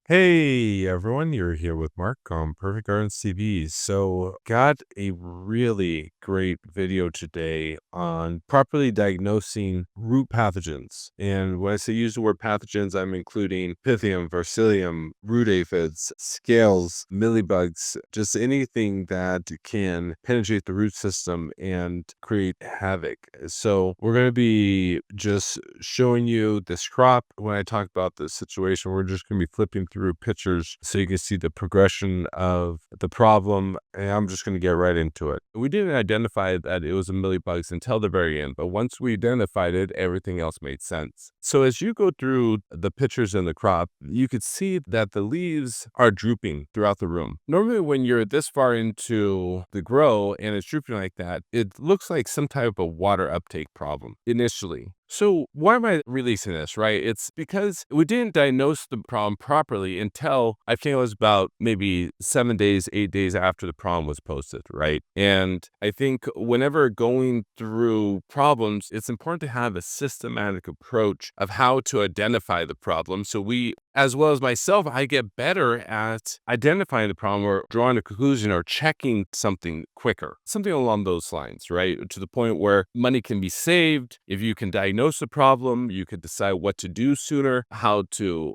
Hey everyone, you're here with Mark on Perfect Gardens TV. So, got a really great video today on properly diagnosing root pathogens. And when I say use the word pathogens, I'm including Pythium, Varicillium, root aphids, scales, mealybugs, just anything that can penetrate the root system and create havoc. So, we're going to be just showing you this crop. When I talk about this situation, we're just going to be flipping through pictures so you can see the progression of the problem, and I'm just going to get right into it. We didn't identify that it was a mealybugs until the very end, but once we identified it, everything else made sense. So as you go through the pictures in the crop, you could see that the leaves are drooping throughout the room. Normally when you're this far into the grow and it's drooping like that, it looks like some type of water uptake problem initially. So why am I releasing this, right? It's because we didn't diagnose the problem properly until I think it was about maybe 7 days, 8 days after the problem was posted, right? And I think whenever going through problems, it's important to have a systematic approach of how to identify the problem. So we, as well as myself, I get better at identifying the problem or drawing a conclusion or checking something quicker, something along those lines, right? To the point where money can be saved. If you can diagnose the problem, you could decide what to do sooner, how to,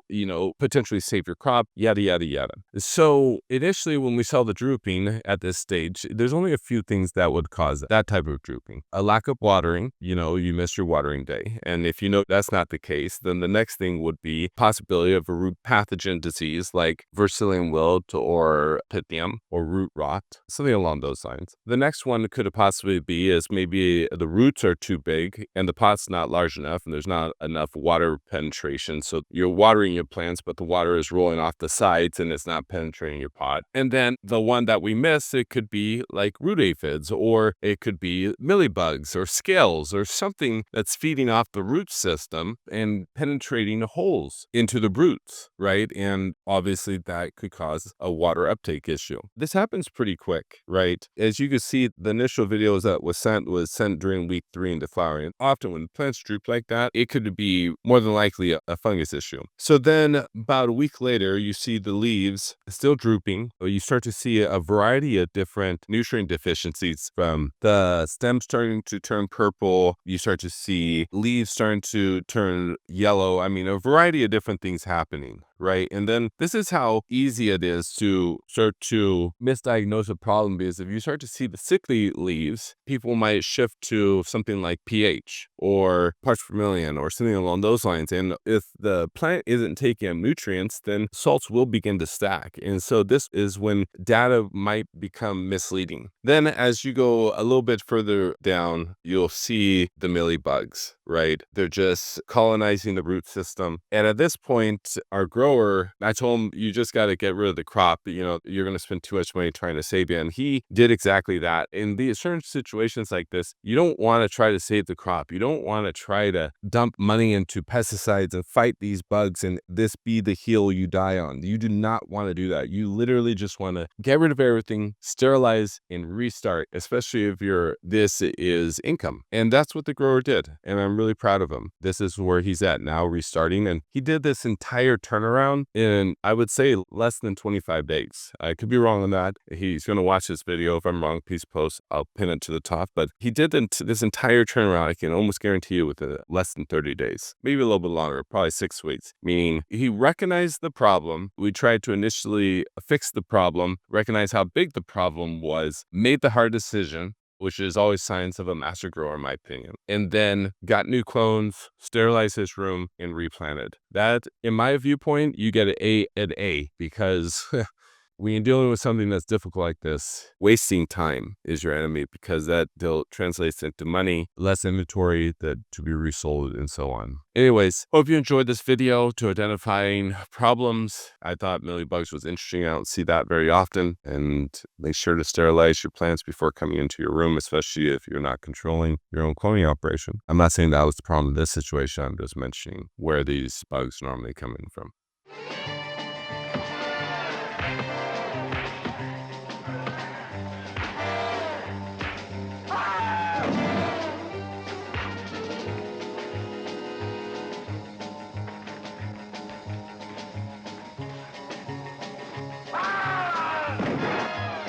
potentially save your crop, yada, yada, yada. So initially, when we saw the drooping at this stage, there's only a few things that would cause that type of drooping. A lack of watering, you missed your watering day. And if you know that's not the case, then the next thing would be possibility of a root pathogen disease like Vercillium wilt or Pythium or root rot, something along those lines. The next one could possibly be is maybe the roots are too big and the pot's not large enough and there's not enough water penetration. So you're watering your plants, but the water is rolling off the sides and it's not penetrating your pot. And then the one that we miss, it could be like root aphids, or it could be mealybugs or scales or something that's feeding off the root system and penetrating holes into the roots, right? And obviously that could cause a water uptake issue. This happens pretty quick, right? As you can see, the initial videos that was sent during week 3 into flowering. Often when plants droop like that, it could be more than likely a fungus issue. So then about a week later, you see the leaves still drooping, but you start to see a variety of different nutrient deficiencies, from the stem starting to turn purple. You start to see leaves starting to turn yellow. I mean, a variety of different things happening, right? And then this is how easy it is to start to misdiagnose a problem, because if you start to see the sickly leaves, people might shift to something like pH or parts per million or something along those lines. And if the plant isn't taking up nutrients, then salts will begin to stack. And so this is when data might become misleading. Then as you go a little bit further down, you'll see the mealybugs, right? They're just colonizing the root system. And at this point, our grower, I told him, you just got to get rid of the crop. You're going to spend too much money trying to save it. And he did exactly that. In these certain situations like this, you don't want to try to save the crop. You don't want to try to dump money into pesticides and fight these bugs and this be the hill you die on. You do not want to do that. You literally just want to get rid of everything, sterilize, and restart, especially if this is income. And that's what the grower did. And I'm really proud of him. This is where he's at now, restarting. And he did this entire turnaround in, I would say, less than 25 days. I could be wrong on that. He's going to watch this video. If I'm wrong, please post. I'll pin it to the top. But he did this entire turnaround, I can almost guarantee you, within less than 30 days, maybe a little bit longer, probably 6 weeks. Meaning he recognized the problem. We tried to initially fix the problem, recognize how big the problem was, made the hard decision, which is always signs of a master grower, in my opinion, and then got new clones, sterilized his room, and replanted. That, in my viewpoint, you get an A, because when you're dealing with something that's difficult like this, wasting time is your enemy, because that translates into money, less inventory that to be resold, and so on. Anyways, hope you enjoyed this video to identifying problems. I thought mealybugs was interesting. I don't see that very often. And make sure to sterilize your plants before coming into your room, especially if you're not controlling your own cloning operation. I'm not saying that was the problem in this situation. I'm just mentioning where these bugs normally come in from.